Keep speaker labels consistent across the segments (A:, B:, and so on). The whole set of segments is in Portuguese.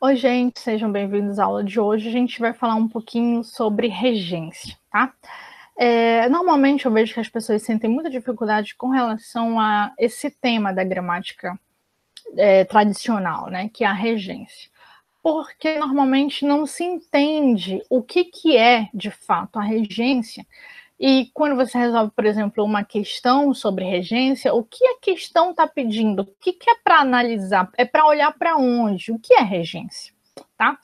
A: Oi, gente, sejam bem-vindos à aula de hoje. A gente vai falar um pouquinho sobre regência, tá? Normalmente eu vejo que as pessoas sentem muita dificuldade com relação a esse tema da gramática tradicional, né? Que é a regência. Porque normalmente não se entende o que é, de fato, a regência. E quando você resolve, por exemplo, uma questão sobre regência, o que a questão está pedindo? O que é para analisar? É para olhar para onde? O que é regência? Tá?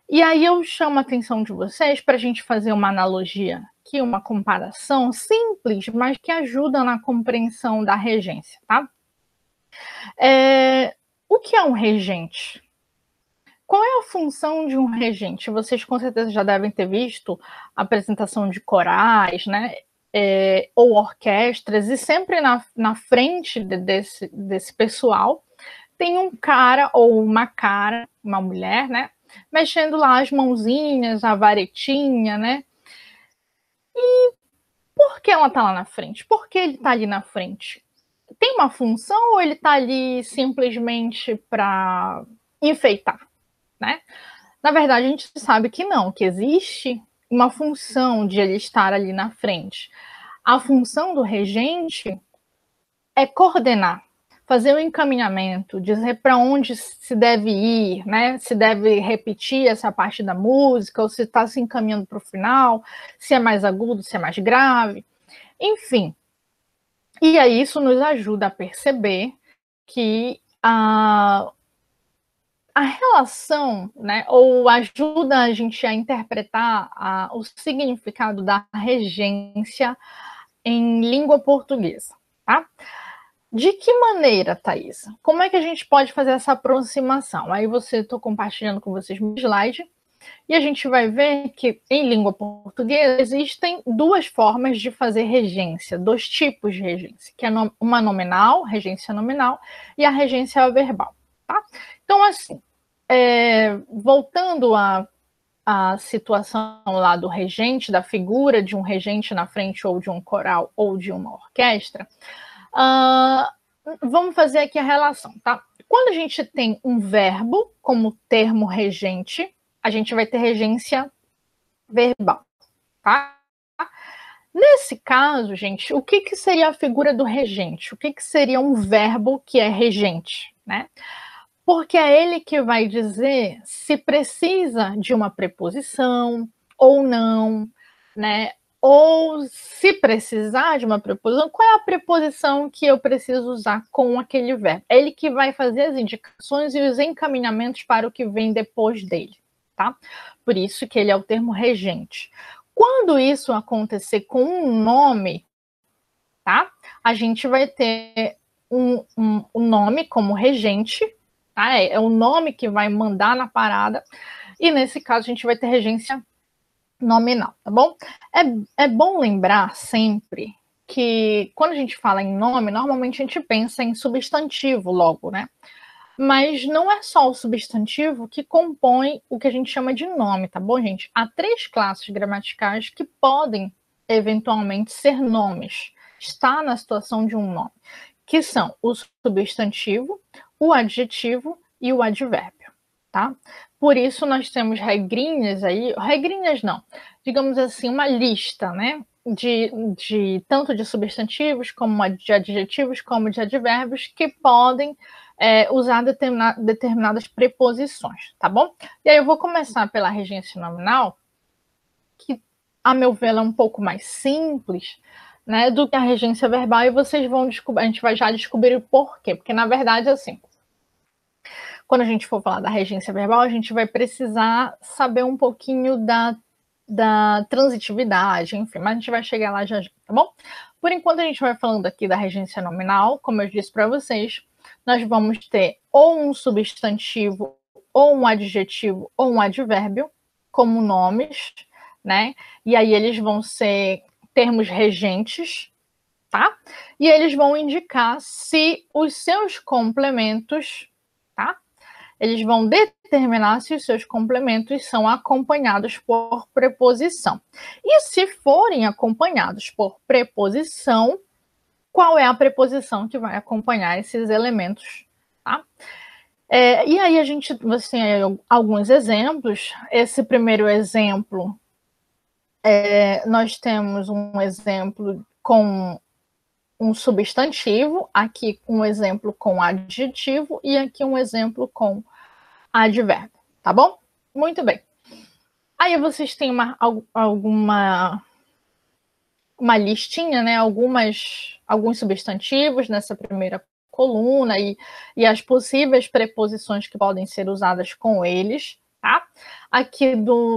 A: E aí eu chamo a atenção de vocês para a gente fazer uma analogia aqui, uma comparação simples, mas que ajuda na compreensão da regência, tá? O que é um regente? Qual é a função de um regente? Vocês com certeza já devem ter visto a apresentação de corais, né? Ou orquestras, e sempre na frente desse pessoal tem um cara ou uma cara, uma mulher, né? Mexendo lá as mãozinhas, a varetinha, né? E por que ela tá lá na frente? Por que ele tá ali na frente? Tem uma função ou ele tá ali simplesmente para enfeitar, né? Na verdade, a gente sabe que não, que existe uma função de ele estar ali na frente. A função do regente é coordenar, fazer o encaminhamento, dizer para onde se deve ir, né? Se deve repetir essa parte da música, ou se está se encaminhando para o final, se é mais agudo, se é mais grave, enfim. E aí isso nos ajuda a perceber que a relação, né, ou ajuda a gente a interpretar o significado da regência em língua portuguesa, tá? De que maneira, Thaisa? Como é que a gente pode fazer essa aproximação? Aí estou compartilhando com vocês meu slide e a gente vai ver que em língua portuguesa existem duas formas de fazer regência, dois tipos de regência, que é uma nominal, regência nominal, e a regência verbal, tá? Então, assim, voltando à situação lá do regente, da figura de um regente na frente ou de um coral ou de uma orquestra, vamos fazer aqui a relação, tá? Quando a gente tem um verbo como termo regente, a gente vai ter regência verbal, tá? Nesse caso, gente, o que seria a figura do regente? O que seria um verbo que é regente, né? Porque é ele que vai dizer se precisa de uma preposição ou não, né? Ou se precisar de uma preposição, qual é a preposição que eu preciso usar com aquele verbo? É ele que vai fazer as indicações e os encaminhamentos para o que vem depois dele, tá? Por isso que ele é o termo regente. Quando isso acontecer com um nome, tá? A gente vai ter um nome como regente, tá? É o nome que vai mandar na parada, e nesse caso a gente vai ter regência nominal, tá bom? É bom lembrar sempre que quando a gente fala em nome, normalmente a gente pensa em substantivo logo, né? Mas não é só o substantivo que compõe o que a gente chama de nome, tá bom, gente? Há três classes gramaticais que podem eventualmente ser nomes, está na situação de um nome, que são o substantivo, o adjetivo e o advérbio, tá? Por isso nós temos regrinhas aí, regrinhas não, digamos assim, uma lista, né? De tanto de substantivos como de adjetivos como de advérbios que podem usar determinadas preposições, tá bom? E aí eu vou começar pela regência nominal, que, a meu ver, é um pouco mais simples, né, do que a regência verbal, e vocês vão descobrir, a gente vai já descobrir o porquê, porque na verdade, assim, quando a gente for falar da regência verbal, a gente vai precisar saber um pouquinho da transitividade, enfim, mas a gente vai chegar lá já, tá bom? Por enquanto, a gente vai falando aqui da regência nominal, como eu disse para vocês, nós vamos ter ou um substantivo, ou um adjetivo, ou um advérbio, como nomes, né? E aí eles vão ser termos regentes, tá? E eles vão indicar se os seus complementos, tá? Eles vão determinar se os seus complementos são acompanhados por preposição. E se forem acompanhados por preposição, qual é a preposição que vai acompanhar esses elementos, tá? E aí você tem alguns exemplos. Esse primeiro exemplo, nós temos um exemplo com um substantivo, aqui um exemplo com adjetivo e aqui um exemplo com advérbio, tá bom? Muito bem. Aí vocês têm uma listinha, né? Alguns substantivos nessa primeira coluna e as possíveis preposições que podem ser usadas com eles, tá? Aqui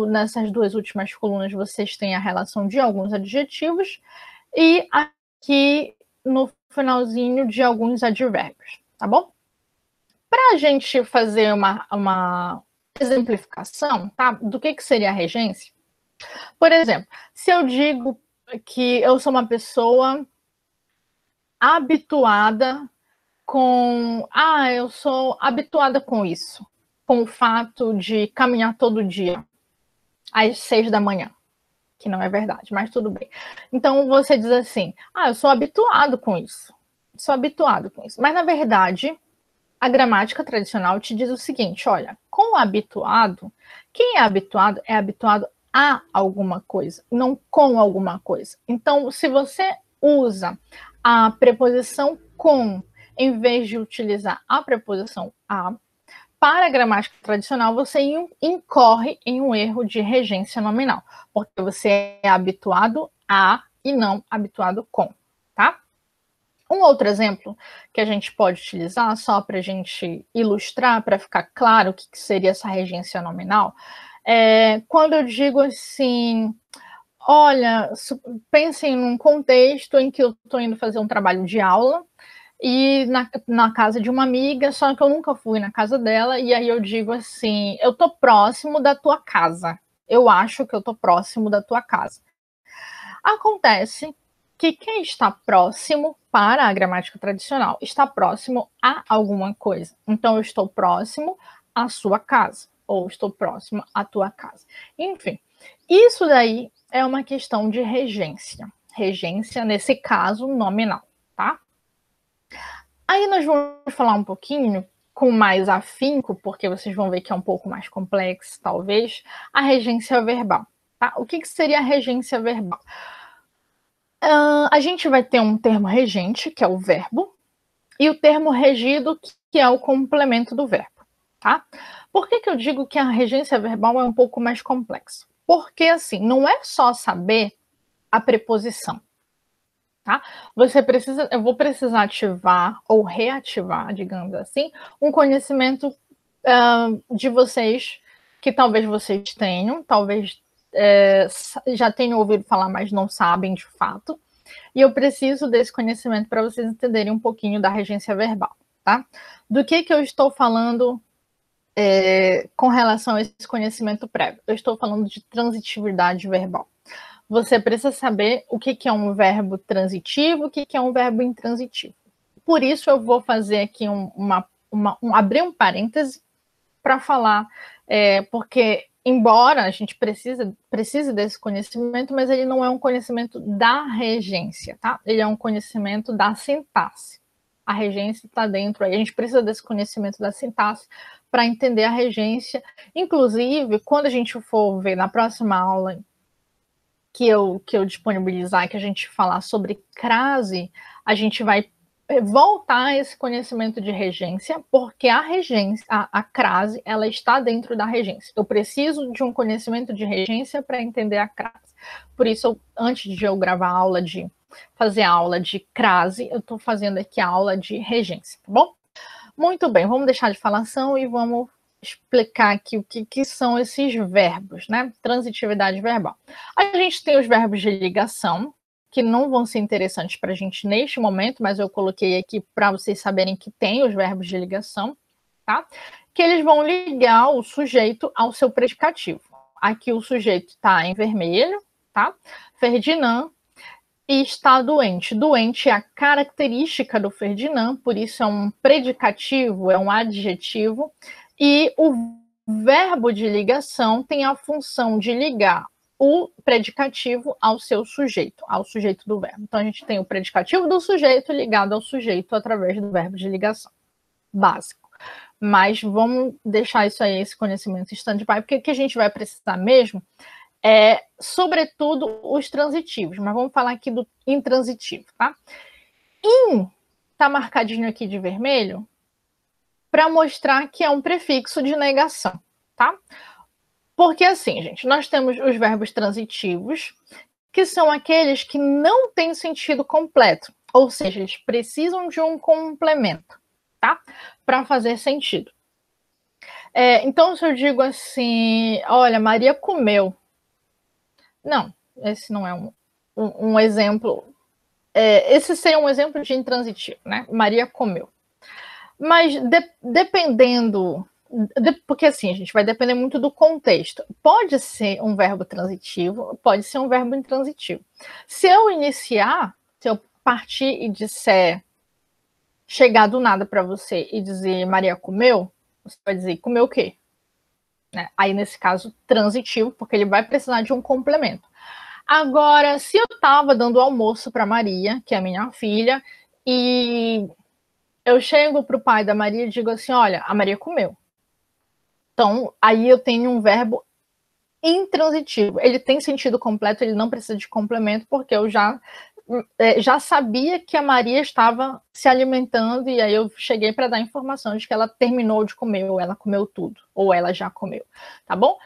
A: nessas duas últimas colunas vocês têm a relação de alguns adjetivos e aqui no finalzinho de alguns advérbios, tá bom? Para a gente fazer uma exemplificação, tá? Do que seria a regência? Por exemplo, se eu digo que eu sou uma pessoa habituada eu sou habituada com isso, com o fato de caminhar todo dia, às 6 da manhã, que não é verdade, mas tudo bem. Então você diz assim, eu sou habituado com isso, mas na verdade a gramática tradicional te diz o seguinte, olha, com habituado, quem é habituado a alguma coisa, não com alguma coisa. Então, se você usa a preposição com, em vez de utilizar a preposição a, para a gramática tradicional, você incorre em um erro de regência nominal, porque você é habituado a e não habituado com, tá? Um outro exemplo que a gente pode utilizar, só para a gente ilustrar, para ficar claro o que seria essa regência nominal, quando eu digo assim, olha, pensem num contexto em que eu estou indo fazer um trabalho de aula e na casa de uma amiga, só que eu nunca fui na casa dela, e aí eu digo assim, eu estou próximo da tua casa, eu acho que eu estou próximo da tua casa. Acontece que quem está próximo, para a gramática tradicional, está próximo a alguma coisa. Então, eu estou próximo à sua casa, ou estou próximo à tua casa. Enfim, isso daí é uma questão de regência. Regência, nesse caso, nominal, tá? Aí nós vamos falar um pouquinho com mais afinco, porque vocês vão ver que é um pouco mais complexo, talvez, a regência verbal. Tá? O que seria a regência verbal? A gente vai ter um termo regente, que é o verbo, e o termo regido, que é o complemento do verbo, tá? Por que eu digo que a regência verbal é um pouco mais complexa? Porque, assim, não é só saber a preposição, tá? Eu vou precisar ativar ou reativar, digamos assim, um conhecimento de vocês, que talvez vocês tenham, talvez já tenham ouvido falar, mas não sabem de fato. E eu preciso desse conhecimento para vocês entenderem um pouquinho da regência verbal, tá? Do que eu estou falando com relação a esse conhecimento prévio? Eu estou falando de transitividade verbal. Você precisa saber o que é um verbo transitivo, o que é um verbo intransitivo. Por isso eu vou fazer aqui abrir um parêntese para falar, porque embora a gente precise desse conhecimento, mas ele não é um conhecimento da regência, tá? Ele é um conhecimento da sintaxe. A regência está dentro aí, a gente precisa desse conhecimento da sintaxe para entender a regência. Inclusive, quando a gente for ver na próxima aula que eu disponibilizar, que a gente falar sobre crase, a gente vai voltar a esse conhecimento de regência, porque a regência, a crase, ela está dentro da regência. Eu preciso de um conhecimento de regência para entender a crase. Por isso, antes de eu fazer a aula de crase, eu estou fazendo aqui a aula de regência, tá bom? Muito bem, vamos deixar de falação e vamos explicar aqui o que são esses verbos, né? Transitividade verbal. A gente tem os verbos de ligação, que não vão ser interessantes para a gente neste momento, mas eu coloquei aqui para vocês saberem que tem os verbos de ligação, tá? Que eles vão ligar o sujeito ao seu predicativo. Aqui o sujeito está em vermelho, tá? Ferdinand, e está doente. Doente é a característica do Ferdinand, por isso é um predicativo, é um adjetivo, e o verbo de ligação tem a função de ligar o predicativo ao seu sujeito, ao sujeito do verbo. Então, a gente tem o predicativo do sujeito ligado ao sujeito através do verbo de ligação. Básico. Mas vamos deixar isso aí, esse conhecimento em stand-by, porque o que a gente vai precisar mesmo é, sobretudo, os transitivos. Mas vamos falar aqui do intransitivo, tá? Tá marcadinho aqui de vermelho para mostrar que é um prefixo de negação, tá? Porque assim, gente, nós temos os verbos transitivos, que são aqueles que não têm sentido completo, ou seja, eles precisam de um complemento, tá? Para fazer sentido. Então, se eu digo assim, olha, Maria comeu. Não, esse não é um exemplo. Esse seria um exemplo de intransitivo, né? Maria comeu. Mas dependendo. Porque assim, a gente vai depender muito do contexto. Pode ser um verbo transitivo, pode ser um verbo intransitivo. Se eu partir e disser, chegar do nada para você e dizer Maria comeu, você vai dizer comeu o quê? Né? Aí, nesse caso, transitivo, porque ele vai precisar de um complemento. Agora, se eu estava dando almoço para Maria, que é minha filha, e eu chego para o pai da Maria e digo assim, olha, a Maria comeu. Então, aí eu tenho um verbo intransitivo. Ele tem sentido completo, ele não precisa de complemento, porque eu já sabia que a Maria estava se alimentando, e aí eu cheguei para dar informação de que ela terminou de comer, ou ela comeu tudo, ou ela já comeu, tá bom?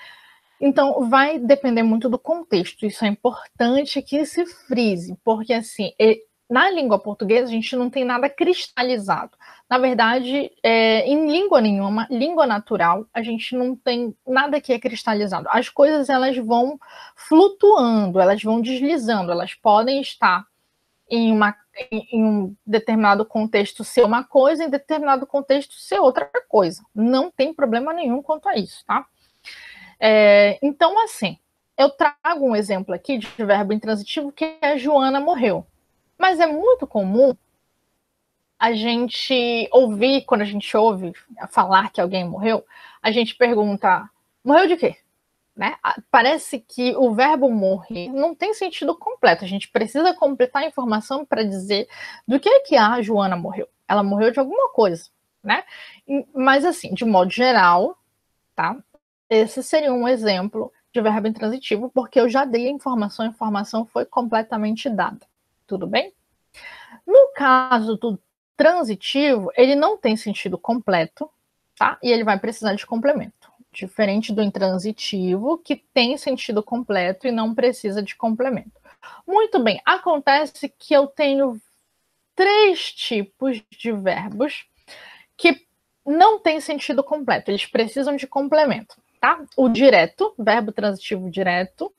A: Então, vai depender muito do contexto. Isso é importante que se frise, porque assim, na língua portuguesa a gente não tem nada cristalizado. Na verdade, em língua nenhuma, língua natural, a gente não tem nada que é cristalizado. As coisas, elas vão flutuando, elas vão deslizando, elas podem estar em um determinado contexto ser uma coisa, em determinado contexto ser outra coisa. Não tem problema nenhum quanto a isso, tá? Então, assim, eu trago um exemplo aqui de verbo intransitivo, que é Joana morreu. Mas é muito comum a gente ouvir, quando a gente ouve falar que alguém morreu, a gente pergunta, morreu de quê? Né? Parece que o verbo morrer não tem sentido completo. A gente precisa completar a informação para dizer do que é que a Joana morreu. Ela morreu de alguma coisa, né? Mas assim, de modo geral, tá? Esse seria um exemplo de verbo intransitivo, porque eu já dei a informação foi completamente dada. Tudo bem? No caso do transitivo, ele não tem sentido completo, tá? E ele vai precisar de complemento. Diferente do intransitivo, que tem sentido completo e não precisa de complemento. Muito bem, acontece que eu tenho 3 tipos de verbos que não têm sentido completo, eles precisam de complemento, tá? O direto, verbo transitivo direto,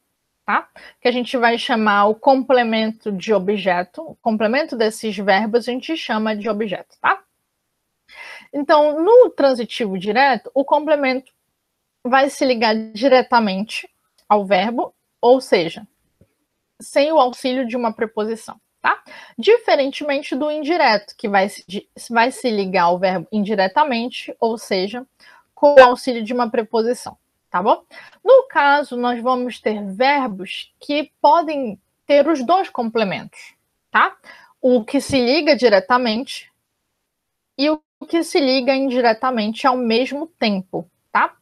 A: tá? Que a gente vai chamar o complemento de objeto. O complemento desses verbos a gente chama de objeto, tá? Então, no transitivo direto, o complemento vai se ligar diretamente ao verbo, ou seja, sem o auxílio de uma preposição, tá? Diferentemente do indireto, que vai se ligar ao verbo indiretamente, ou seja, com o auxílio de uma preposição, tá bom? No caso, nós vamos ter verbos que podem ter os 2 complementos, tá? O que se liga diretamente e o que se liga indiretamente ao mesmo tempo, tá?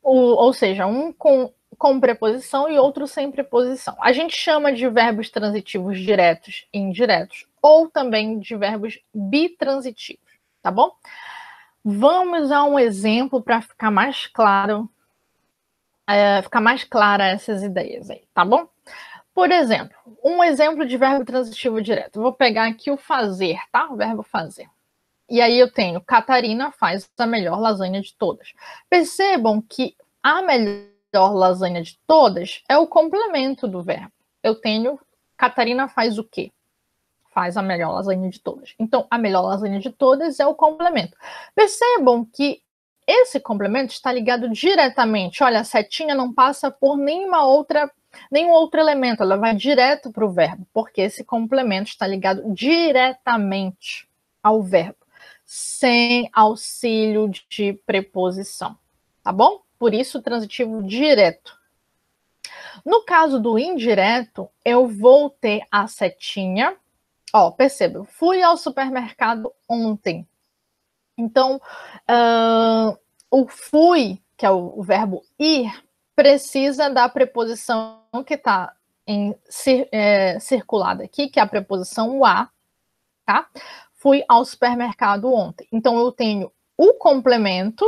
A: Ou seja, um com preposição e outro sem preposição. A gente chama de verbos transitivos diretos e indiretos, ou também de verbos bitransitivos, tá bom? Vamos a um exemplo para ficar mais claro, ficar mais clara essas ideias aí, tá bom? Por exemplo, um exemplo de verbo transitivo direto. Vou pegar aqui o fazer, tá? O verbo fazer. E aí eu tenho, Catarina faz a melhor lasanha de todas. Percebam que a melhor lasanha de todas é o complemento do verbo. Eu tenho, Catarina faz o quê? Faz a melhor lasanha de todas. Então, a melhor lasanha de todas é o complemento. Percebam que esse complemento está ligado diretamente. Olha, a setinha não passa por nenhum outro elemento, ela vai direto para o verbo, porque esse complemento está ligado diretamente ao verbo, sem auxílio de preposição, tá bom? Por isso, transitivo direto. No caso do indireto, eu vou ter a setinha. Ó, perceba, fui ao supermercado ontem. Então, o fui, que é o verbo ir, precisa da preposição que está circulada aqui, que é a preposição a, tá? Fui ao supermercado ontem. Então, eu tenho o complemento,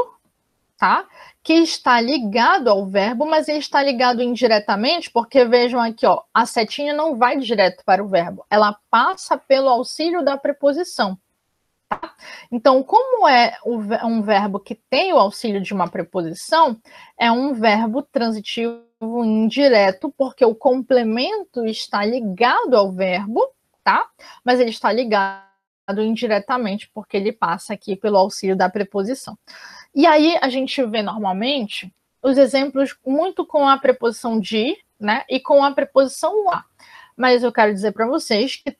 A: tá? Que está ligado ao verbo, mas ele está ligado indiretamente, porque vejam aqui, ó, a setinha não vai direto para o verbo, ela passa pelo auxílio da preposição. Tá? Então, como é um verbo que tem o auxílio de uma preposição, é um verbo transitivo indireto, porque o complemento está ligado ao verbo, tá? Mas ele está ligado indiretamente, porque ele passa aqui pelo auxílio da preposição. E aí a gente vê normalmente os exemplos muito com a preposição de, né? E com a preposição a. Mas eu quero dizer para vocês que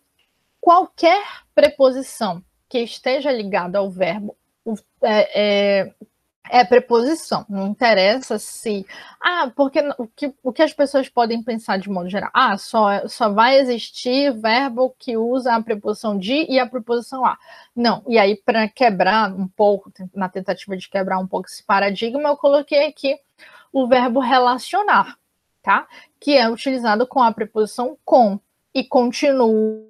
A: qualquer preposição que esteja ligada ao verbo é preposição. Não interessa se... porque o que as pessoas podem pensar de modo geral? Só vai existir verbo que usa a preposição de e a preposição a. Não. E aí, para quebrar um pouco, na tentativa de quebrar um pouco esse paradigma, eu coloquei aqui o verbo relacionar, tá? Que é utilizado com a preposição com e continua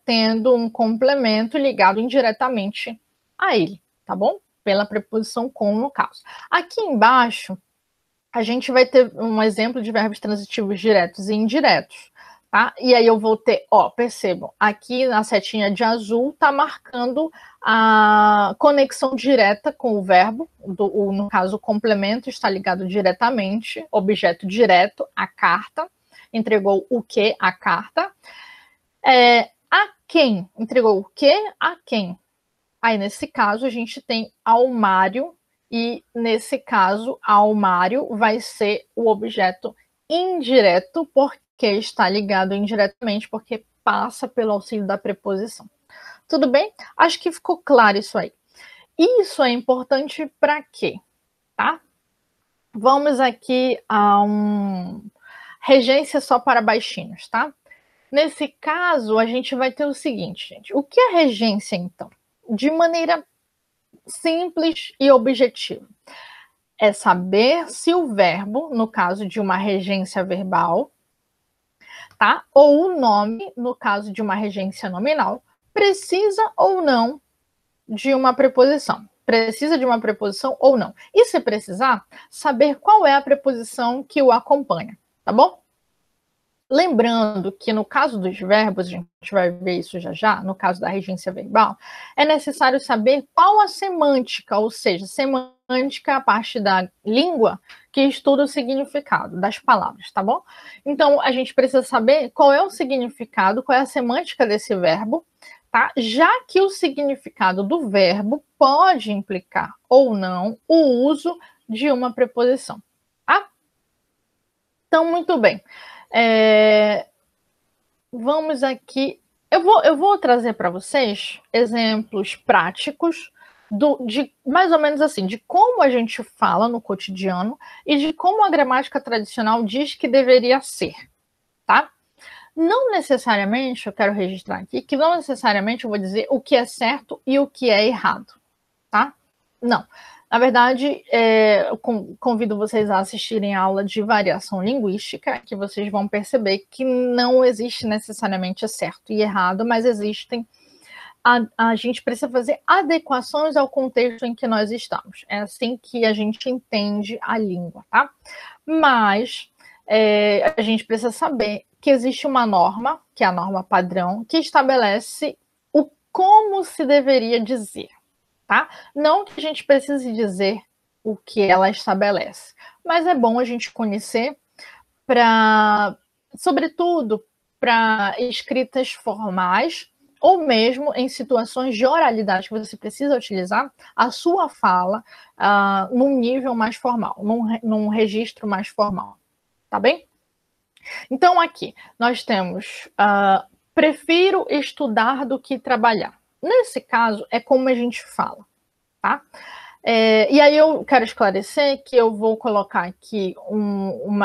A: tendo um complemento ligado indiretamente a ele, tá bom? Pela preposição com, no caso. Aqui embaixo, a gente vai ter um exemplo de verbos transitivos diretos e indiretos, tá? E aí eu vou ter, ó, percebam, aqui na setinha de azul tá marcando a conexão direta com o verbo, no caso o complemento está ligado diretamente, objeto direto, a carta, entregou o que? A carta. A quem? Entregou o que? A quem? Aí, nesse caso, a gente tem ao Mário, e nesse caso, ao Mário vai ser o objeto indireto, porque está ligado indiretamente, porque passa pelo auxílio da preposição. Tudo bem? Acho que ficou claro isso aí. Isso é importante para quê? Tá? Vamos aqui a regência só para baixinhos, tá? Nesse caso, a gente vai ter o seguinte, gente. O que é regência, então? De maneira simples e objetiva. É saber se o verbo, no caso de uma regência verbal, tá? Ou o nome, no caso de uma regência nominal, precisa ou não de uma preposição. Precisa de uma preposição ou não. E se precisar, saber qual é a preposição que o acompanha, tá bom? Lembrando que no caso dos verbos, a gente vai ver isso já já, no caso da regência verbal, é necessário saber qual a semântica, ou seja, semântica é a parte da língua que estuda o significado das palavras, tá bom? Então, a gente precisa saber qual é o significado, qual é a semântica desse verbo, tá? Já que o significado do verbo pode implicar ou não o uso de uma preposição, tá? Então, muito bem. Vamos aqui. Eu vou trazer para vocês exemplos práticos de mais ou menos assim, de como a gente fala no cotidiano e de como a gramática tradicional diz que deveria ser, tá? Não necessariamente, eu quero registrar aqui, que não necessariamente eu vou dizer o que é certo e o que é errado, tá? Não. Na verdade, eu convido vocês a assistirem a aula de variação linguística, que vocês vão perceber que não existe necessariamente certo e errado, mas existem. A gente precisa fazer adequações ao contexto em que nós estamos. É assim que a gente entende a língua, tá? Mas a gente precisa saber que existe uma norma, que é a norma padrão, que estabelece o como se deveria dizer. Tá? Não que a gente precise dizer o que ela estabelece, mas é bom a gente conhecer sobretudo para escritas formais ou mesmo em situações de oralidade que você precisa utilizar a sua fala num nível mais formal, num registro mais formal, tá bem? Então aqui nós temos prefiro estudar do que trabalhar. Nesse caso, é como a gente fala, tá? E aí eu quero esclarecer que eu vou colocar aqui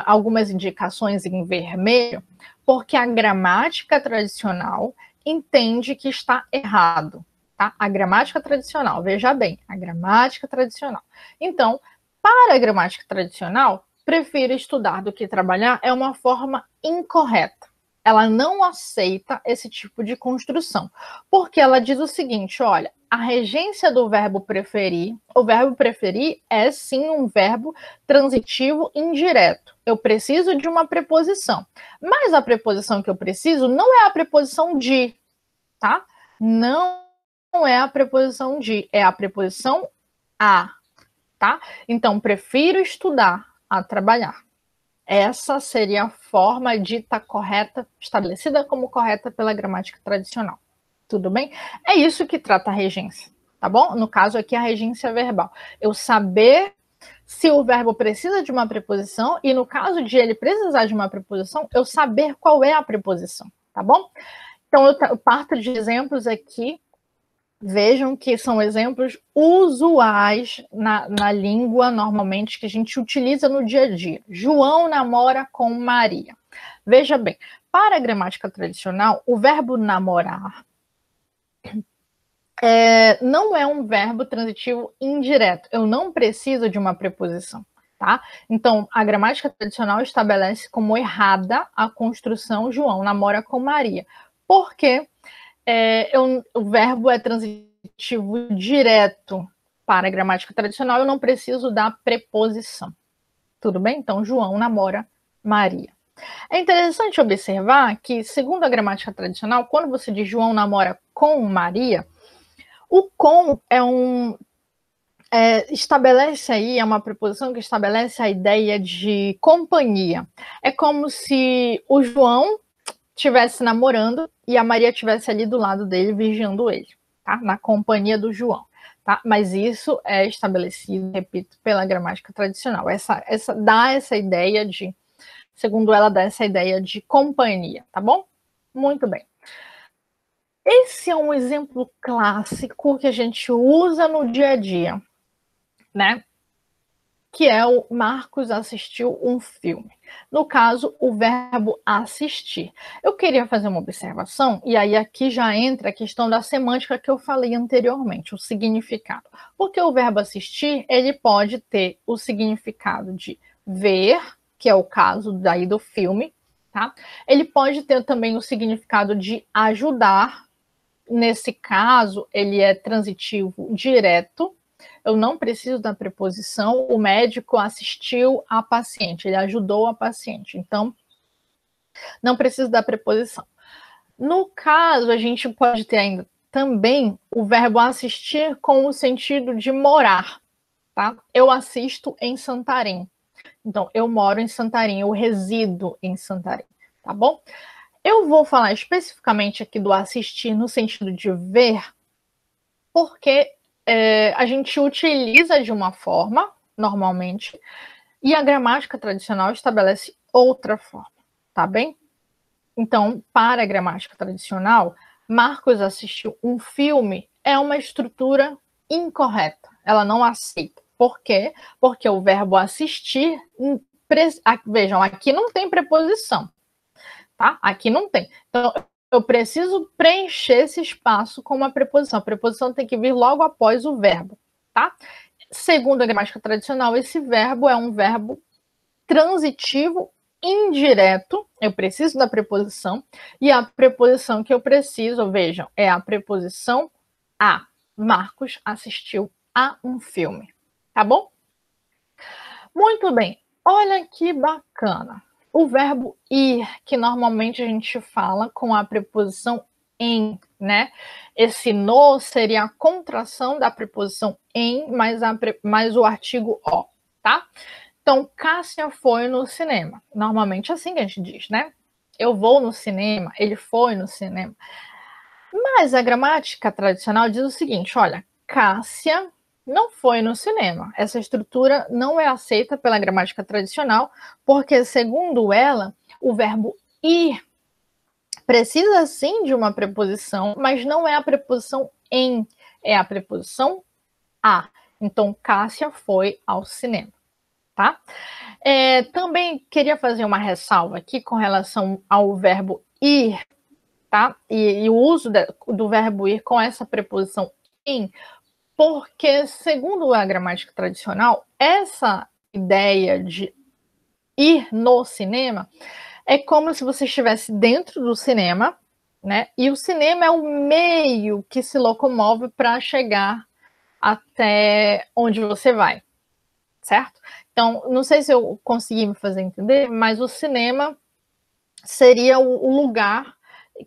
A: algumas indicações em vermelho, porque a gramática tradicional entende que está errado, tá? A gramática tradicional, veja bem, a gramática tradicional. Então, para a gramática tradicional, prefiro estudar do que trabalhar é uma forma incorreta. Ela não aceita esse tipo de construção, porque ela diz o seguinte, olha, a regência do verbo preferir, o verbo preferir é sim um verbo transitivo indireto. Eu preciso de uma preposição, mas a preposição que eu preciso não é a preposição de, tá? Não é a preposição de, é a preposição a, tá? Então, prefiro estudar a trabalhar. Essa seria a forma dita correta, estabelecida como correta pela gramática tradicional. Tudo bem? É isso que trata a regência, tá bom? No caso aqui, a regência verbal. Eu saber se o verbo precisa de uma preposição e no caso de ele precisar de uma preposição, eu saber qual é a preposição, tá bom? Então, eu parto de exemplos aqui. Vejam que são exemplos usuais na língua, normalmente, que a gente utiliza no dia a dia. João namora com Maria. Veja bem, para a gramática tradicional, o verbo namorar não é um verbo transitivo indireto. Eu não preciso de uma preposição, tá? Então, a gramática tradicional estabelece como errada a construção João namora com Maria. Por quê? O verbo é transitivo direto para a gramática tradicional, eu não preciso da preposição. Tudo bem? Então, João namora Maria. É interessante observar que, segundo a gramática tradicional, quando você diz João namora com Maria, o com estabelece aí, é uma preposição que estabelece a ideia de companhia. É como se o João estivesse namorando e a Maria estivesse ali do lado dele, vigiando ele, tá? Na companhia do João, tá? Mas isso é estabelecido, repito, pela gramática tradicional. Dá essa ideia de, segundo ela, dá essa ideia de companhia, tá bom? Muito bem. Esse é um exemplo clássico que a gente usa no dia a dia, né? Que é o Marcos assistiu um filme. No caso, o verbo assistir. Eu queria fazer uma observação, e aí aqui já entra a questão da semântica que eu falei anteriormente, o significado. Porque o verbo assistir, ele pode ter o significado de ver, que é o caso daí do filme, tá? Ele pode ter também o significado de ajudar. Nesse caso, ele é transitivo direto. Eu não preciso da preposição, o médico assistiu a paciente, ele ajudou a paciente, então não preciso da preposição. No caso, a gente pode ter ainda também o verbo assistir com o sentido de morar, tá? Eu assisto em Santarém. Então, eu moro em Santarém, eu resido em Santarém, tá bom? Eu vou falar especificamente aqui do assistir no sentido de ver, porque a gente utiliza de uma forma, normalmente, e a gramática tradicional estabelece outra forma, tá bem? Então, para a gramática tradicional, Marcos assistiu um filme é uma estrutura incorreta. Ela não aceita. Por quê? Porque o verbo assistir, vejam, aqui não tem preposição, tá? Aqui não tem. Então, eu preciso preencher esse espaço com uma preposição. A preposição tem que vir logo após o verbo, tá? Segundo a gramática tradicional, esse verbo é um verbo transitivo indireto. Eu preciso da preposição. E a preposição que eu preciso, vejam, é a preposição a. Marcos assistiu a um filme. Tá bom? Muito bem. Olha que bacana. O verbo ir, que normalmente a gente fala com a preposição em, né? Esse no seria a contração da preposição em, mais o artigo o, tá? Então, Cássia foi no cinema. Normalmente é assim que a gente diz, né? Eu vou no cinema, ele foi no cinema. Mas a gramática tradicional diz o seguinte, olha, Cássia não foi no cinema. Essa estrutura não é aceita pela gramática tradicional, porque, segundo ela, o verbo ir precisa sim de uma preposição, mas não é a preposição em, é a preposição a. Então, Cássia foi ao cinema, tá? Também queria fazer uma ressalva aqui com relação ao verbo ir, tá? E o uso do verbo ir com essa preposição em, porque, segundo a gramática tradicional, essa ideia de ir no cinema é como se você estivesse dentro do cinema, né? E o cinema é o meio que se locomove para chegar até onde você vai, certo? Então, não sei se eu consegui me fazer entender, mas o cinema seria o lugar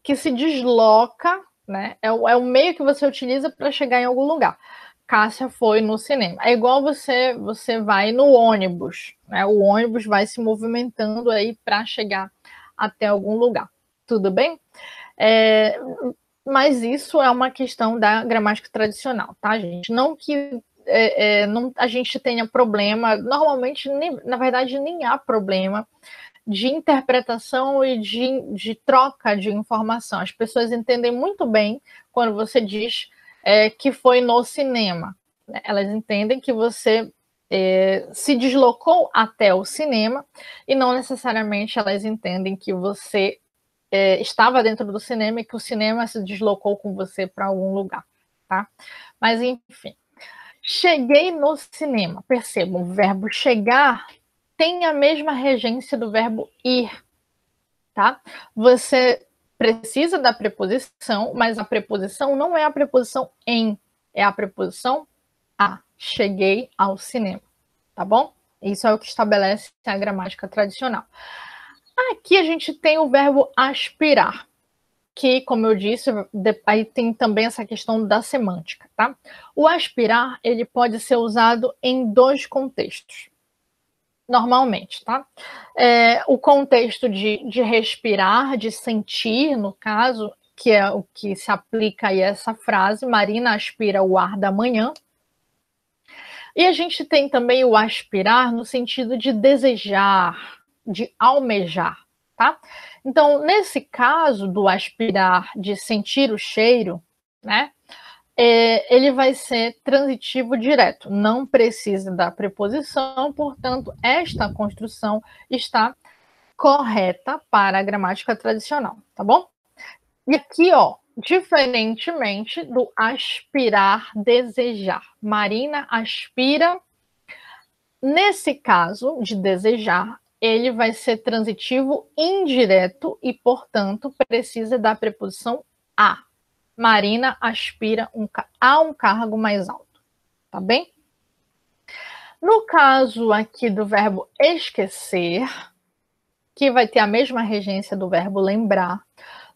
A: que se desloca, né? É o meio que você utiliza para chegar em algum lugar. Cássia foi no cinema. É igual você vai no ônibus, né? O ônibus vai se movimentando aí para chegar até algum lugar. Tudo bem? Mas isso é uma questão da gramática tradicional, tá, gente? Não que não, a gente tenha problema, normalmente, na verdade, nem há problema de interpretação e de troca de informação. As pessoas entendem muito bem quando você diz que foi no cinema. Né? Elas entendem que você se deslocou até o cinema e não necessariamente elas entendem que você estava dentro do cinema e que o cinema se deslocou com você para algum lugar, tá? Mas, enfim. Cheguei no cinema. Percebam, o verbo chegar tem a mesma regência do verbo ir, tá? Você precisa da preposição, mas a preposição não é a preposição em, é a preposição a. Cheguei ao cinema, tá bom? Isso é o que estabelece a gramática tradicional. Aqui a gente tem o verbo aspirar, que, como eu disse, aí tem também essa questão da semântica, tá? O aspirar, ele pode ser usado em dois contextos, normalmente, tá? O contexto de respirar, de sentir, no caso, que é o que se aplica aí a essa frase, Marina aspira o ar da manhã. E a gente tem também o aspirar no sentido de desejar, de almejar, tá? Então, nesse caso do aspirar, de sentir o cheiro, né? Ele vai ser transitivo direto, não precisa da preposição, portanto, esta construção está correta para a gramática tradicional, tá bom? E aqui, ó, diferentemente do aspirar, desejar. Marina aspira. Nesse caso de desejar, ele vai ser transitivo indireto e, portanto, precisa da preposição a. Marina aspira a um cargo mais alto, tá bem? No caso aqui do verbo esquecer, que vai ter a mesma regência do verbo lembrar,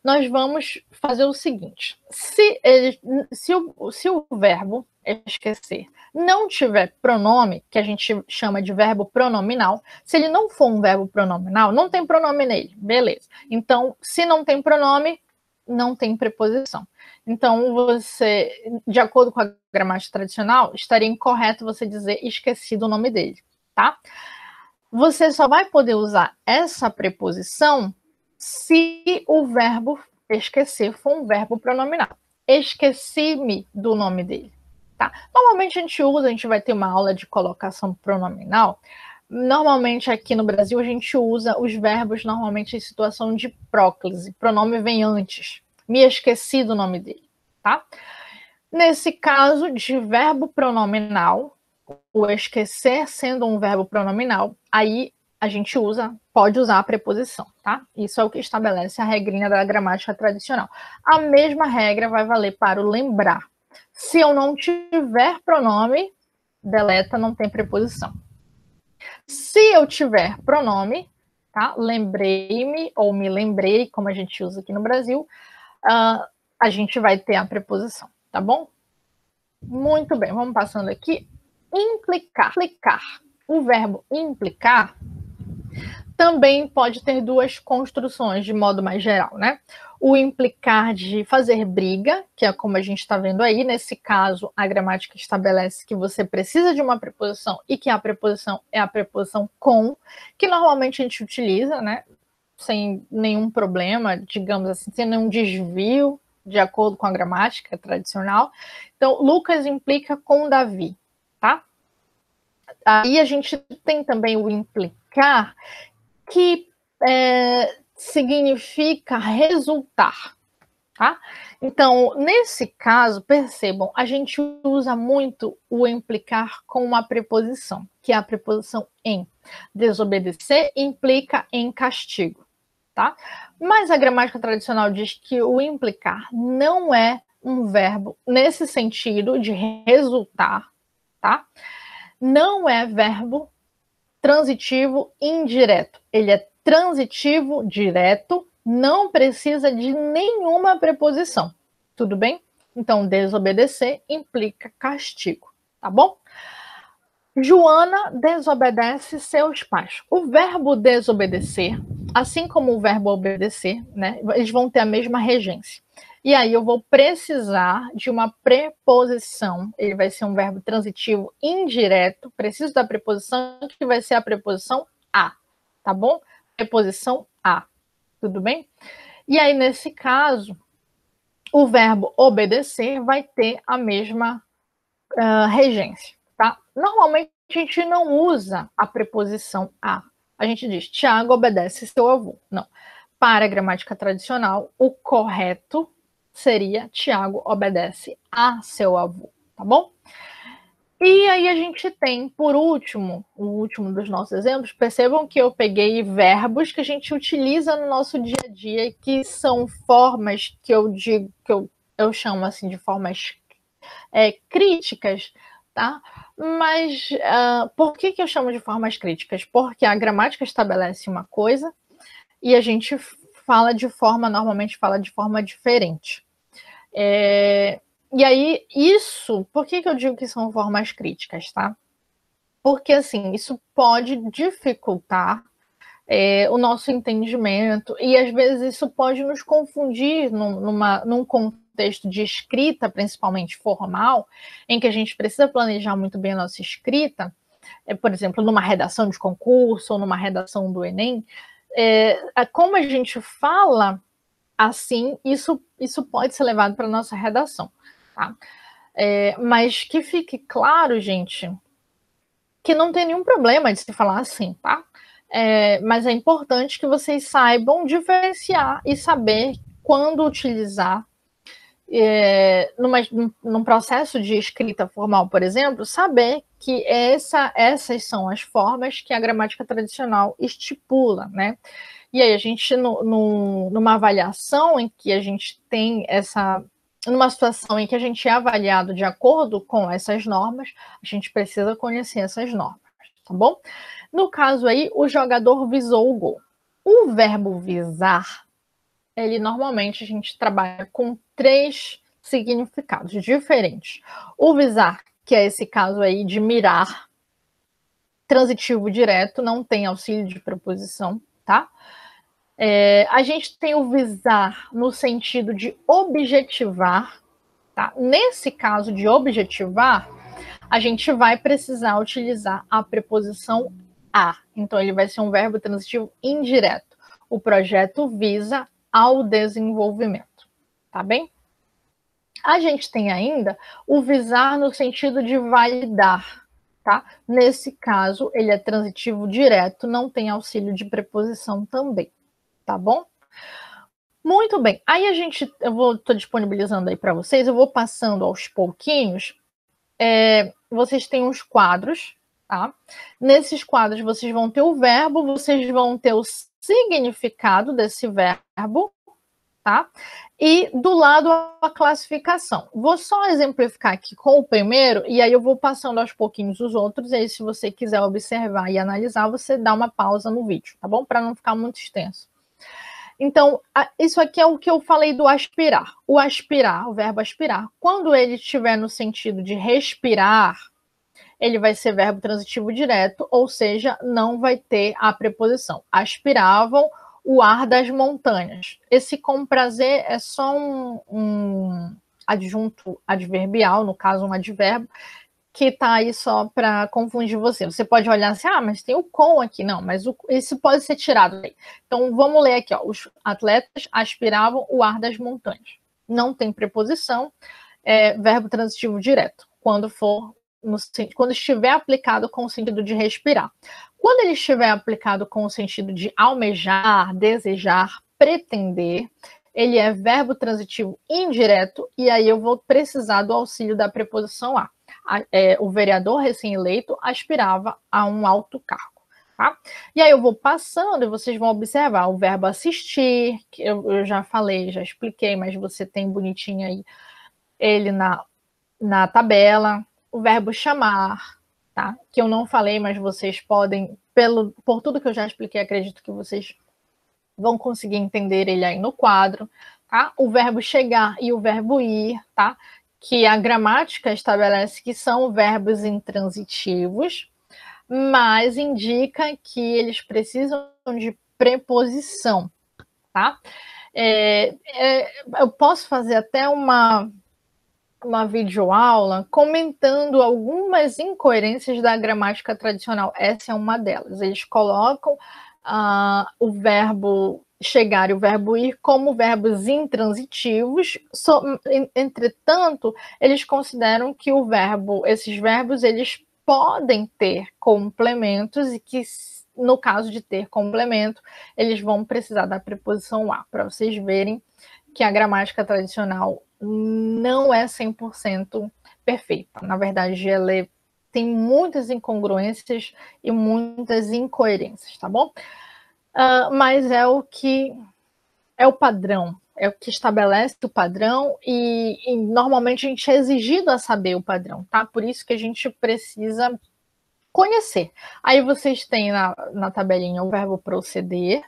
A: nós vamos fazer o seguinte: se o verbo esquecer não tiver pronome, que a gente chama de verbo pronominal, se ele não for um verbo pronominal, não tem pronome nele, beleza. Então, se não tem pronome, não tem preposição. Então, você, de acordo com a gramática tradicional, estaria incorreto você dizer esqueci do nome dele, tá? Você só vai poder usar essa preposição se o verbo esquecer for um verbo pronominal. Esqueci-me do nome dele, tá? Normalmente a gente vai ter uma aula de colocação pronominal. Normalmente aqui no Brasil a gente usa os verbos normalmente em situação de próclise. Pronome vem antes. Me esqueci do nome dele, tá? Nesse caso de verbo pronominal, o esquecer sendo um verbo pronominal, aí a gente pode usar a preposição, tá? Isso é o que estabelece a regrinha da gramática tradicional. A mesma regra vai valer para o lembrar. Se eu não tiver pronome, deleta, não tem preposição. Se eu tiver pronome, tá? Lembrei-me ou me lembrei, como a gente usa aqui no Brasil, a gente vai ter a preposição, tá bom? Muito bem, vamos passando aqui. Implicar. O verbo implicar também pode ter duas construções de modo mais geral, né? O implicar de fazer briga, que é como a gente está vendo aí. Nesse caso, a gramática estabelece que você precisa de uma preposição e que a preposição é a preposição com, que normalmente a gente utiliza, né? Sem nenhum problema, digamos assim, sem nenhum desvio, de acordo com a gramática tradicional. Então, Lucas implica com Davi, tá? Aí a gente tem também o implicar, que significa resultar. tá? Então, nesse caso, percebam, a gente usa muito o implicar com uma preposição, que é a preposição em. Desobedecer implica em castigo, tá? Mas a gramática tradicional diz que o implicar não é um verbo nesse sentido de resultar, tá? Não é verbo transitivo indireto. Ele é transitivo direto, não precisa de nenhuma preposição. Tudo bem? Então, desobedecer implica castigo, tá bom? Joana desobedece seus pais. O verbo desobedecer, assim como o verbo obedecer, né, eles vão ter a mesma regência. E aí eu vou precisar de uma preposição. Ele vai ser um verbo transitivo indireto. Preciso da preposição, que vai ser a preposição a, tá bom? Preposição a, tudo bem? E aí, nesse caso, o verbo obedecer vai ter a mesma regência, tá? Normalmente a gente não usa a preposição a. A gente diz, Tiago obedece seu avô. Não. Para a gramática tradicional, o correto seria Tiago obedece a seu avô, tá bom? E aí a gente tem, por último, o último dos nossos exemplos, percebam que eu peguei verbos que a gente utiliza no nosso dia a dia, que são formas que eu digo, que eu chamo assim de formas críticas, tá? Mas por que eu chamo de formas críticas? Porque a gramática estabelece uma coisa e a gente normalmente fala de forma diferente. E aí, por que eu digo que são formas críticas, tá? Porque, assim, isso pode dificultar o nosso entendimento e, às vezes, isso pode nos confundir num contexto de escrita, principalmente formal, em que a gente precisa planejar muito bem a nossa escrita, por exemplo, numa redação de concurso ou numa redação do Enem, como a gente fala assim, isso pode ser levado para a nossa redação, tá? Mas que fique claro, gente, que não tem nenhum problema de se falar assim, tá? Mas é importante que vocês saibam diferenciar e saber quando utilizar num processo de escrita formal, por exemplo, saber que essas são as formas que a gramática tradicional estipula, né? E aí a gente, numa avaliação em que a gente tem numa situação em que a gente é avaliado de acordo com essas normas, a gente precisa conhecer essas normas, tá bom? No caso aí, o jogador visou o gol. O verbo visar, ele normalmente a gente trabalha com 3 significados diferentes. O visar, que é esse caso aí de mirar, transitivo direto, não tem auxílio de preposição, tá? A gente tem o visar no sentido de objetivar, tá? Nesse caso de objetivar, a gente vai precisar utilizar a preposição a. Então, ele vai ser um verbo transitivo indireto. O projeto visa ao desenvolvimento, tá bem? A gente tem ainda o visar no sentido de validar, tá? Nesse caso, ele é transitivo direto, não tem auxílio de preposição também, tá bom? Muito bem. Aí estou disponibilizando aí para vocês, eu vou passando aos pouquinhos. Vocês têm uns quadros, tá? Nesses quadros vocês vão ter o verbo, vocês vão ter o significado desse verbo, tá? E do lado a classificação. Vou só exemplificar aqui com o primeiro, e aí eu vou passando aos pouquinhos os outros, e aí se você quiser observar e analisar, você dá uma pausa no vídeo, tá bom? Para não ficar muito extenso. Então, isso aqui é o que eu falei do aspirar. O aspirar, o verbo aspirar, quando ele estiver no sentido de respirar, ele vai ser verbo transitivo direto, ou seja, não vai ter a preposição. Aspiravam o ar das montanhas. Esse com prazer é só um adjunto adverbial, no caso um advérbio, que está aí só para confundir você. Você pode olhar assim, mas tem o com aqui. Não, mas isso pode ser tirado daí. Então, vamos ler aqui. Os atletas aspiravam o ar das montanhas. Não tem preposição, verbo transitivo direto, quando estiver aplicado com o sentido de respirar. Quando ele estiver aplicado com o sentido de almejar, desejar, pretender, ele é verbo transitivo indireto, e aí eu vou precisar do auxílio da preposição a. O vereador recém-eleito aspirava a um alto cargo. Tá? E aí eu vou passando e vocês vão observar o verbo assistir, que eu já falei, já expliquei, mas você tem bonitinho aí ele na tabela. O verbo chamar, tá? Que eu não falei, mas vocês podem, por tudo que eu já expliquei, acredito que vocês vão conseguir entender ele aí no quadro. Tá? O verbo chegar e o verbo ir, tá? Que a gramática estabelece que são verbos intransitivos, mas indica que eles precisam de preposição, tá? Eu posso fazer até uma videoaula comentando algumas incoerências da gramática tradicional. Essa é uma delas. Eles colocam o verbo chegar e o verbo ir como verbos intransitivos, entretanto, eles consideram que esses verbos, eles podem ter complementos e que, no caso de ter complemento, eles vão precisar da preposição a, para vocês verem que a gramática tradicional não é 100% perfeita. Na verdade, ela tem muitas incongruências e muitas incoerências, tá bom? Mas é o que é o padrão, é o que estabelece o padrão e normalmente a gente é exigido a saber o padrão, tá? Por isso que a gente precisa conhecer. Aí vocês têm na tabelinha o verbo proceder,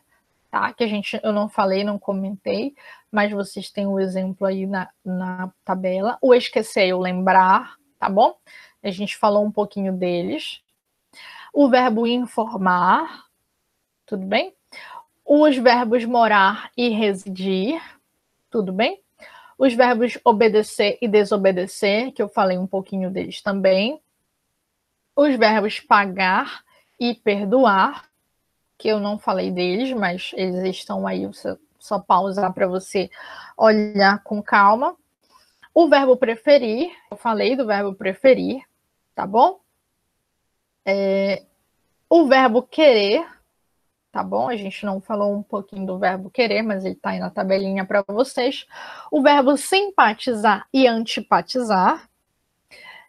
A: tá? Que eu não falei, não comentei, mas vocês têm o exemplo aí na tabela. O esquecer e o lembrar, tá bom? A gente falou um pouquinho deles. O verbo informar, tudo bem? Os verbos morar e residir, tudo bem? Os verbos obedecer e desobedecer, que eu falei um pouquinho deles também. Os verbos pagar e perdoar, que eu não falei deles, mas eles estão aí, só pausar para você olhar com calma. O verbo preferir, eu falei do verbo preferir, tá bom? O verbo querer, tá bom? A gente não falou um pouquinho do verbo querer, mas ele tá aí na tabelinha para vocês. O verbo simpatizar e antipatizar.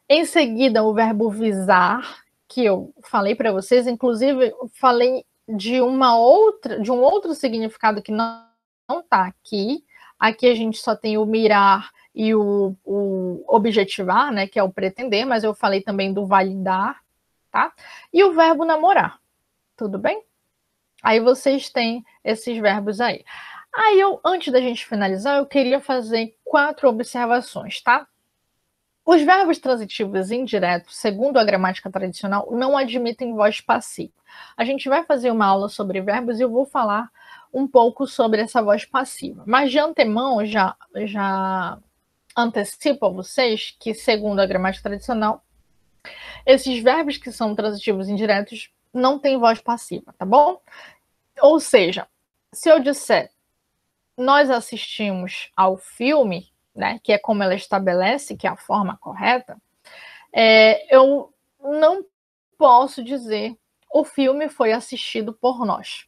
A: Em seguida, o verbo visar, que eu falei para vocês, inclusive falei de um outro significado que não está aqui. Aqui a gente só tem o mirar e o objetivar, né, que é o pretender, mas eu falei também do validar, tá? E o verbo namorar, tudo bem? Aí vocês têm esses verbos aí. Aí antes da gente finalizar, eu queria fazer 4 observações, tá? Os verbos transitivos indiretos, segundo a gramática tradicional, não admitem voz passiva. A gente vai fazer uma aula sobre verbos e eu vou falar um pouco sobre essa voz passiva. Mas de antemão, já antecipo a vocês que, segundo a gramática tradicional, esses verbos que são transitivos indiretos não têm voz passiva, tá bom? Ou seja, se eu disser nós assistimos ao filme, né, que é como ela estabelece, que é a forma correta, eu não posso dizer o filme foi assistido por nós.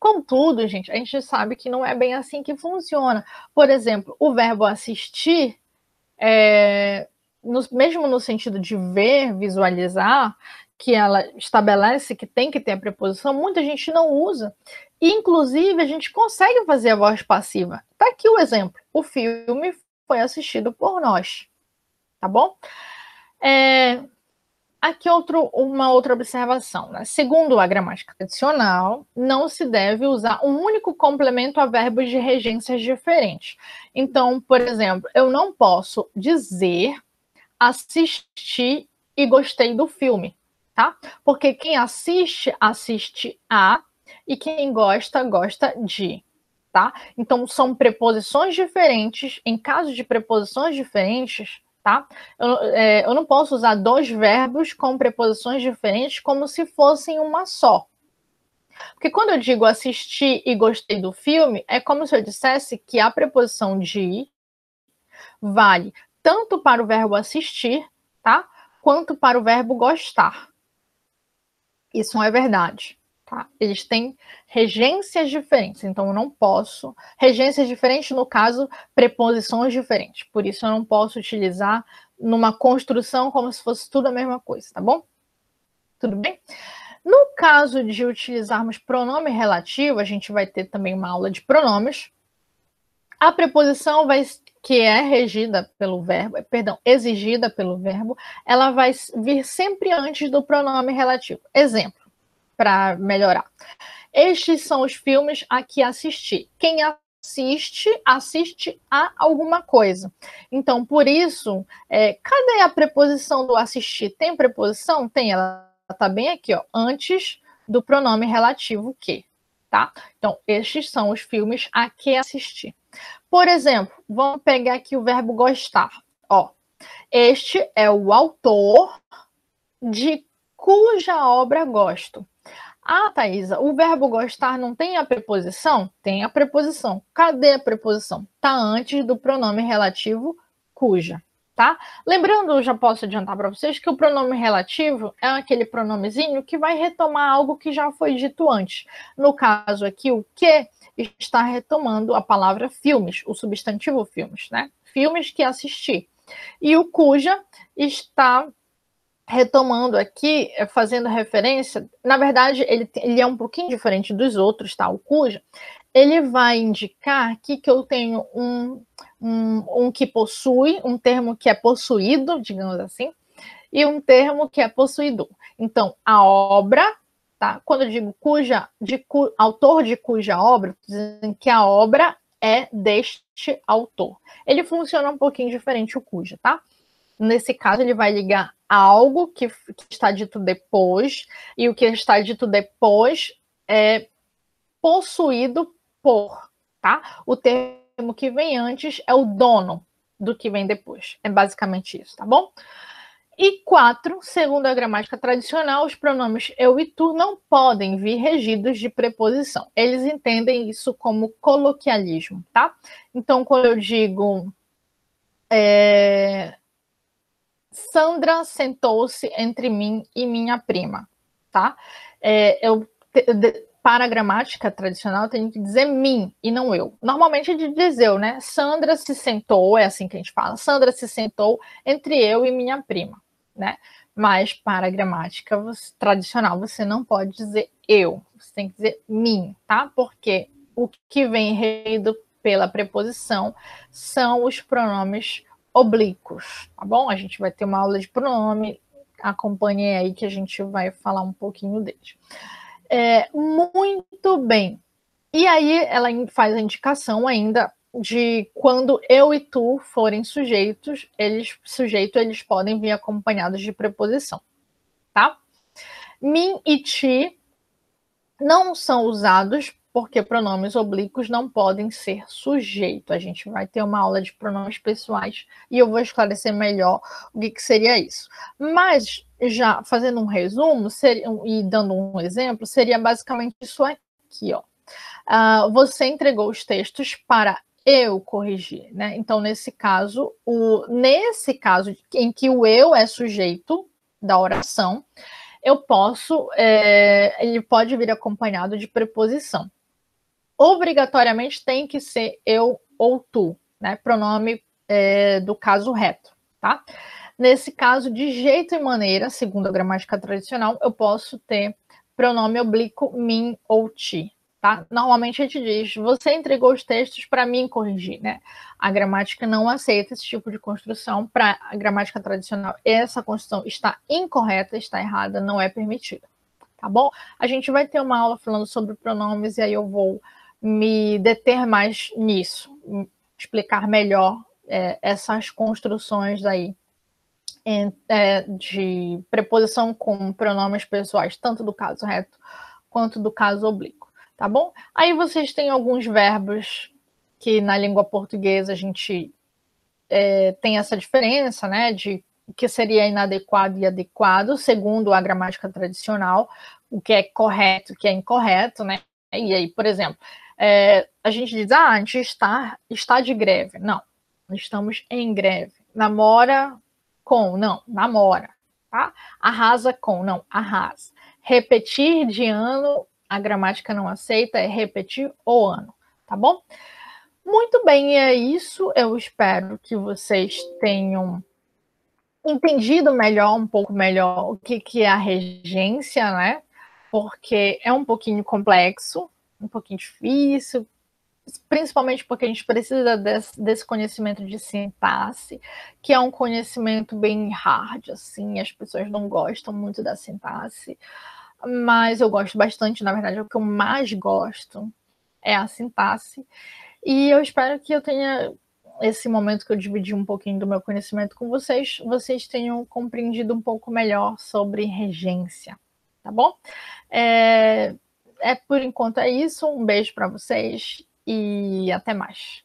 A: Contudo, gente, a gente sabe que não é bem assim que funciona. Por exemplo, o verbo assistir, mesmo no sentido de ver, visualizar, que ela estabelece que tem que ter a preposição, muita gente não usa. E, inclusive, a gente consegue fazer a voz passiva. Tá aqui o exemplo. O filme foi assistido por nós. Tá bom? Aqui uma outra observação, né? Segundo a gramática tradicional, não se deve usar um único complemento a verbos de regências diferentes. Então, por exemplo, eu não posso dizer assisti e gostei do filme, tá? Porque quem assiste, assiste a, e quem gosta, gosta de, tá? Então, são preposições diferentes. Em caso de preposições diferentes, tá? Eu não posso usar 2 verbos com preposições diferentes como se fossem uma só. Porque quando eu digo assistir e gostei do filme, é como se eu dissesse que a preposição de vale tanto para o verbo assistir, tá? Quanto para o verbo gostar. Isso não é verdade. tá? Eles têm regências diferentes, então eu não posso... Regências diferentes, no caso, preposições diferentes. Por isso eu não posso utilizar numa construção como se fosse tudo a mesma coisa, tá bom? Tudo bem? No caso de utilizarmos pronome relativo, a gente vai ter também uma aula de pronomes. A preposição que é regida pelo verbo, exigida pelo verbo, ela vai vir sempre antes do pronome relativo. Exemplo, para melhorar. Estes são os filmes a que assisti. Quem assiste a alguma coisa. Então, por isso, cadê a preposição do assistir? Tem preposição? Tem, ela está bem aqui, ó, antes do pronome relativo que, tá? Então, estes são os filmes a que assisti. Por exemplo, vamos pegar aqui o verbo gostar. Ó, este é o autor de cuja obra gosto. Ah, Thaisa, o verbo gostar não tem a preposição? Tem a preposição. Cadê a preposição? Está antes do pronome relativo cuja, tá? Lembrando, eu já posso adiantar para vocês que o pronome relativo é aquele pronomezinho que vai retomar algo que já foi dito antes. No caso aqui, o que está retomando a palavra filmes, o substantivo filmes, né? Filmes que assisti. E o cuja está retomando aqui, fazendo referência, na verdade, ele é um pouquinho diferente dos outros, tá? O cuja, ele vai indicar aqui que eu tenho um que possui, um termo que é possuído, digamos assim, e um termo que é possuidor. Então, a obra, tá? Quando eu digo autor de cuja obra, dizendo que a obra é deste autor. Ele funciona um pouquinho diferente, o cuja, tá? Nesse caso, ele vai ligar algo que está dito depois, e o que está dito depois é possuído por, tá? O termo que vem antes é o dono do que vem depois. É basicamente isso, tá bom? E 4, segundo a gramática tradicional, os pronomes eu e tu não podem vir regidos de preposição. Eles entendem isso como coloquialismo, tá? Então, quando eu digo... Sandra sentou-se entre mim e minha prima, tá? Para a gramática tradicional, eu tenho que dizer mim e não eu. Normalmente é de dizer eu, né? Sandra se sentou, é assim que a gente fala. Sandra se sentou entre eu e minha prima, né? Mas para a gramática tradicional, você não pode dizer eu. Você tem que dizer mim, tá? Porque o que vem regido pela preposição são os pronomes oblíquos, tá bom? A gente vai ter uma aula de pronome, acompanhe aí que a gente vai falar um pouquinho deles. Muito bem. E aí ela faz a indicação ainda de quando eu e tu forem sujeitos, eles podem vir acompanhados de preposição, tá? Mim e ti não são usados porque pronomes oblíquos não podem ser sujeito. A gente vai ter uma aula de pronomes pessoais e eu vou esclarecer melhor o que seria isso. Mas, já fazendo um resumo e dando um exemplo, seria basicamente isso aqui, ó. Você entregou os textos para eu corrigir, né? Então, nesse caso em que o eu é sujeito da oração, ele pode vir acompanhado de preposição. Obrigatoriamente tem que ser eu ou tu, né? Pronome do caso reto, tá? Nesse caso, de jeito e maneira, segundo a gramática tradicional, eu posso ter pronome oblíquo mim ou ti, tá? Normalmente a gente diz, você entregou os textos para mim corrigir, né? A gramática não aceita esse tipo de construção. Para a gramática tradicional, essa construção está incorreta, está errada, não é permitida, tá bom? A gente vai ter uma aula falando sobre pronomes e aí eu vou me deter mais nisso, explicar melhor essas construções aí de preposição com pronomes pessoais, tanto do caso reto quanto do caso oblíquo, tá bom? Aí vocês têm alguns verbos que na língua portuguesa a gente tem essa diferença, né, de o que seria inadequado e adequado, segundo a gramática tradicional, o que é correto, o que é incorreto, né? E aí, por exemplo, a gente diz, a gente está de greve. Não, estamos em greve. Namora com, não, namora. Tá? Arrasa com, não, arrasa. Repetir de ano a gramática não aceita é repetir o ano, tá bom? Muito bem, é isso. Eu espero que vocês tenham entendido melhor, um pouco melhor, o que é a regência, né? Porque é um pouquinho complexo, um pouquinho difícil, principalmente porque a gente precisa desse conhecimento de sintaxe, que é um conhecimento bem hard, assim, as pessoas não gostam muito da sintaxe, mas eu gosto bastante, na verdade, o que eu mais gosto é a sintaxe, e eu espero que eu tenha, esse momento que eu dividi um pouquinho do meu conhecimento com vocês, vocês tenham compreendido um pouco melhor sobre regência, tá bom? Por enquanto é isso, um beijo para vocês e até mais.